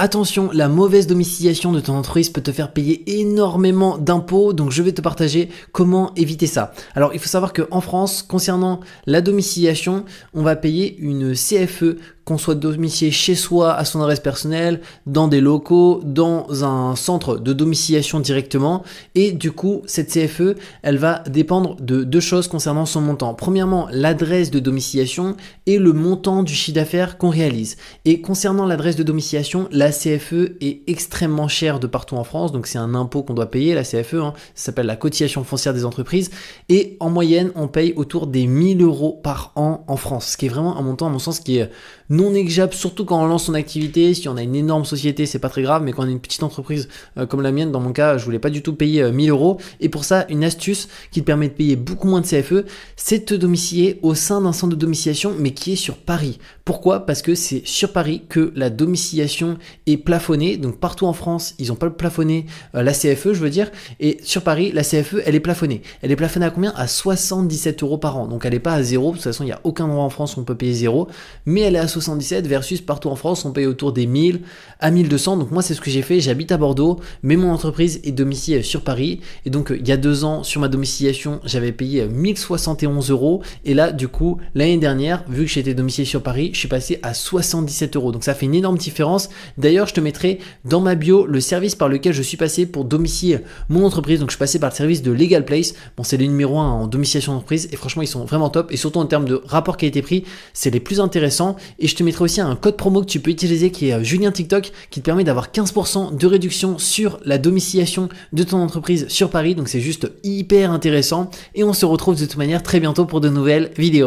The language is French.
Attention, la mauvaise domiciliation de ton entreprise peut te faire payer énormément d'impôts, donc je vais te partager comment éviter ça. Alors il faut savoir qu'en France, concernant la domiciliation, on va payer une CFE, qu'on soit domicilié chez soi, à son adresse personnelle, dans des locaux, dans un centre de domiciliation directement. Et du coup, cette CFE, elle va dépendre de deux choses concernant son montant. Premièrement, l'adresse de domiciliation et le montant du chiffre d'affaires qu'on réalise. Et concernant l'adresse de domiciliation, la CFE est extrêmement chère de partout en France. Donc c'est un impôt qu'on doit payer, la CFE, ça s'appelle la cotisation foncière des entreprises. Et en moyenne, on paye autour des 1000 € par an en France. Ce qui est vraiment un montant, à mon sens, qui est non négligeable, surtout quand on lance son activité. Si on a une énorme société, c'est pas très grave, mais quand on a une petite entreprise comme la mienne, dans mon cas, je voulais pas du tout payer 1000 €. Et pour ça, une astuce qui te permet de payer beaucoup moins de CFE, c'est de te domicilier au sein d'un centre de domiciliation, mais qui est sur Paris. Pourquoi ? Parce que c'est sur Paris que la domiciliation est plafonnée. Donc partout en France, ils n'ont pas plafonné la CFE, je veux dire. Et sur Paris, la CFE, elle est plafonnée. Elle est plafonnée à combien ? À 77 € par an. Donc elle n'est pas à zéro. De toute façon, il n'y a aucun endroit en France où on peut payer zéro. Mais elle est à 77 versus partout en France, on paye autour des 1000 à 1200. Donc moi, c'est ce que j'ai fait. J'habite à Bordeaux, mais mon entreprise est domiciliée sur Paris. Et donc, il y a 2 ans, sur ma domiciliation, j'avais payé 1071 €. Et là, du coup, l'année dernière, vu que j'étais domicilié sur Paris, je suis passé à 77 €. Donc ça fait une énorme différence. D'ailleurs, je te mettrai dans ma bio le service par lequel je suis passé pour domicilier mon entreprise. Donc je suis passé par le service de Legal Place. Bon, c'est le numéro 1 en domiciliation d'entreprise. Et franchement, ils sont vraiment top. Et surtout en termes de rapport qualité-prix, c'est les plus intéressants. Et je te mettrai aussi un code promo que tu peux utiliser qui est Julien TikTok, qui te permet d'avoir 15% de réduction sur la domiciliation de ton entreprise sur Paris. Donc c'est juste hyper intéressant. Et on se retrouve de toute manière très bientôt pour de nouvelles vidéos.